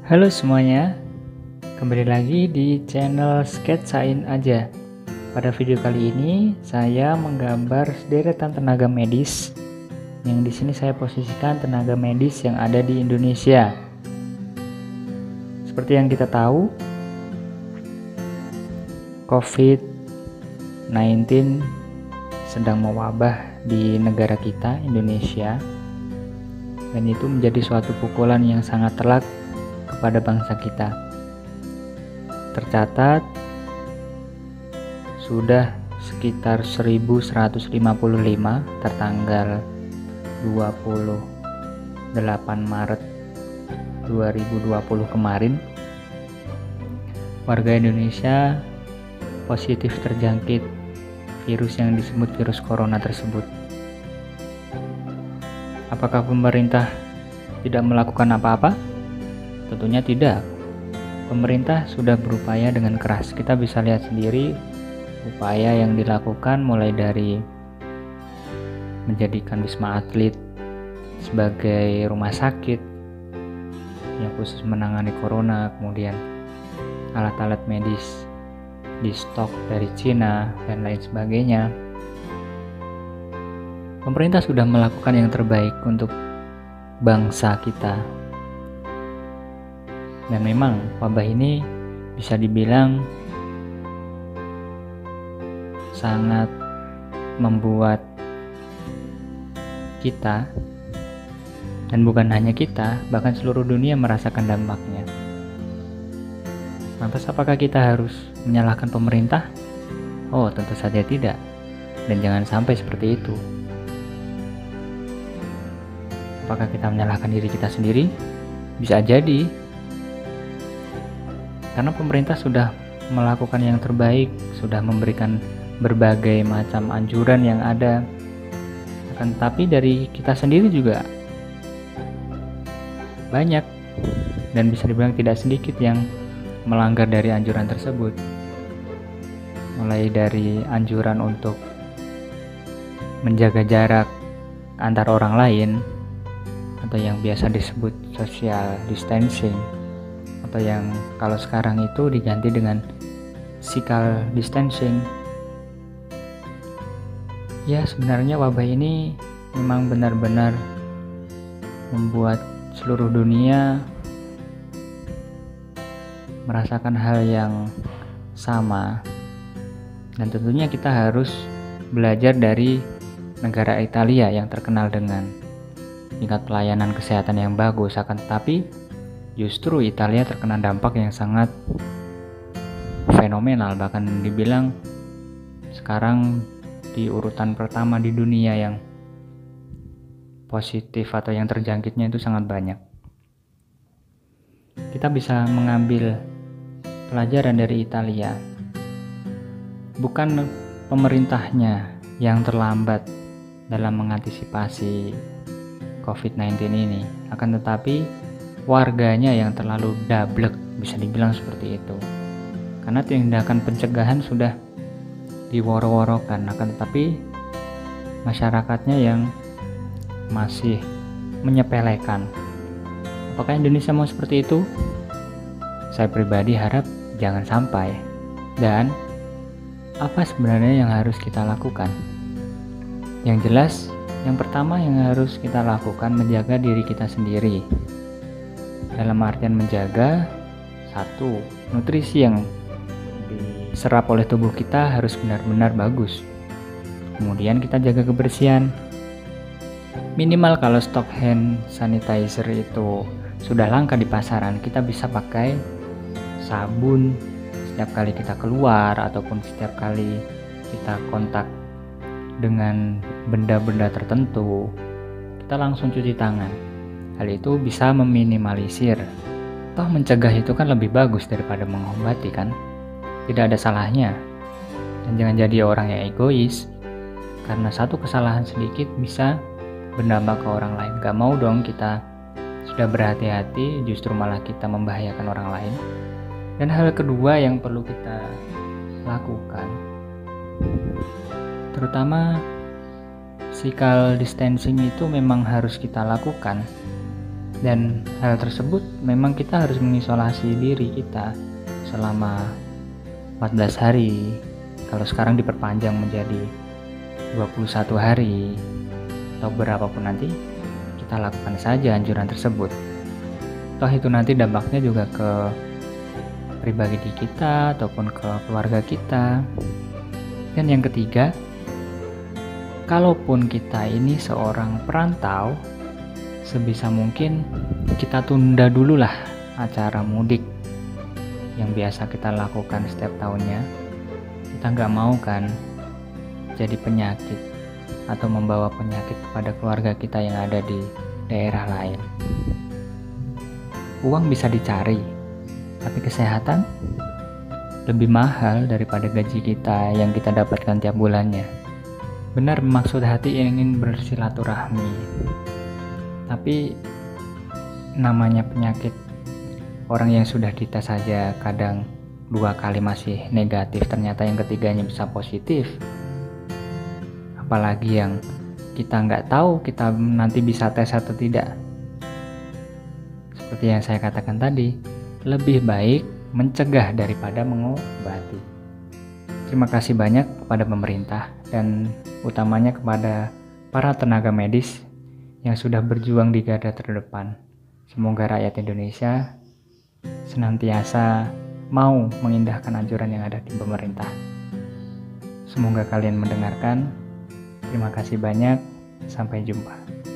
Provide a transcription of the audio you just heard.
Halo semuanya, kembali lagi di channel Sketsain aja. Pada video kali ini saya menggambar deretan tenaga medis yang di sini saya posisikan tenaga medis yang ada di Indonesia. Seperti yang kita tahu, COVID-19 sedang mewabah di negara kita, Indonesia, dan itu menjadi suatu pukulan yang sangat telak kepada bangsa kita. Tercatat sudah sekitar 1155 tertanggal 28 Maret 2020 kemarin, warga Indonesia positif terjangkit virus yang disebut virus corona tersebut. Apakah pemerintah tidak melakukan apa-apa? Tentunya tidak. Pemerintah sudah berupaya dengan keras. Kita bisa lihat sendiri upaya yang dilakukan, mulai dari menjadikan Wisma Atlet sebagai rumah sakit yang khusus menangani corona, kemudian alat-alat medis di stok dari Cina dan lain sebagainya. Pemerintah sudah melakukan yang terbaik untuk bangsa kita. Dan memang wabah ini bisa dibilang sangat membuat kita, dan bukan hanya kita, bahkan seluruh dunia merasakan dampaknya. Lantas apakah kita harus menyalahkan pemerintah? Oh, tentu saja tidak. Dan jangan sampai seperti itu. Apakah kita menyalahkan diri kita sendiri? Bisa jadi. Karena pemerintah sudah melakukan yang terbaik, sudah memberikan berbagai macam anjuran yang ada. Akan tetapi dari kita sendiri juga banyak, dan bisa dibilang tidak sedikit yang melanggar dari anjuran tersebut. Mulai dari anjuran untuk menjaga jarak antar orang lain, atau yang biasa disebut social distancing, atau yang kalau sekarang itu diganti dengan physical distancing. Ya, sebenarnya wabah ini memang benar-benar membuat seluruh dunia merasakan hal yang sama, dan tentunya kita harus belajar dari negara Italia yang terkenal dengan tingkat pelayanan kesehatan yang bagus. Akan tetapi justru Italia terkena dampak yang sangat fenomenal, bahkan dibilang sekarang di urutan pertama di dunia yang positif atau yang terjangkitnya itu sangat banyak. Kita bisa mengambil pelajaran dari Italia. Bukan pemerintahnya yang terlambat dalam mengantisipasi COVID-19 ini, akan tetapi warganya yang terlalu dablek, bisa dibilang seperti itu. Karena tindakan pencegahan sudah diworo-worokan, akan tetapi masyarakatnya yang masih menyepelekan. Apakah Indonesia mau seperti itu? Saya pribadi harap jangan sampai. Dan apa sebenarnya yang harus kita lakukan? Yang jelas, yang pertama yang harus kita lakukan menjaga diri kita sendiri. Dalam artian menjaga, satu, nutrisi yang diserap oleh tubuh kita harus benar-benar bagus. Kemudian kita jaga kebersihan. Minimal kalau stok hand sanitizer itu sudah langka di pasaran, kita bisa pakai sabun setiap kali kita keluar, ataupun setiap kali kita kontak dengan benda-benda tertentu, kita langsung cuci tangan. Hal itu bisa meminimalisir. Toh mencegah itu kan lebih bagus daripada mengobati kan? Tidak ada salahnya. Dan jangan jadi orang yang egois, karena satu kesalahan sedikit bisa berdampak ke orang lain. Gak mau dong kita sudah berhati-hati, justru malah kita membahayakan orang lain. Dan hal kedua yang perlu kita lakukan, terutama physical distancing, itu memang harus kita lakukan. Dan hal tersebut memang kita harus mengisolasi diri kita selama 14 hari. Kalau sekarang diperpanjang menjadi 21 hari atau berapapun nanti, kita lakukan saja anjuran tersebut. Toh itu nanti dampaknya juga ke pribadi kita ataupun ke keluarga kita. Dan yang ketiga, kalaupun kita ini seorang perantau, sebisa mungkin kita tunda dulu lah acara mudik yang biasa kita lakukan setiap tahunnya. Kita nggak mau kan jadi penyakit atau membawa penyakit kepada keluarga kita yang ada di daerah lain. Uang bisa dicari, tapi kesehatan lebih mahal daripada gaji kita yang kita dapatkan tiap bulannya. Benar, maksud hati ingin bersilaturahmi, tapi namanya penyakit, orang yang sudah dites saja kadang 2 kali masih negatif, ternyata yang ketiganya bisa positif. Apalagi yang kita nggak tahu kita nanti bisa tes atau tidak. Seperti yang saya katakan tadi, lebih baik mencegah daripada mengobati. Terima kasih banyak kepada pemerintah dan utamanya kepada para tenaga medis yang sudah berjuang di garda terdepan. Semoga rakyat Indonesia senantiasa mau mengindahkan anjuran yang ada di pemerintah. Semoga kalian mendengarkan. Terima kasih banyak. Sampai jumpa.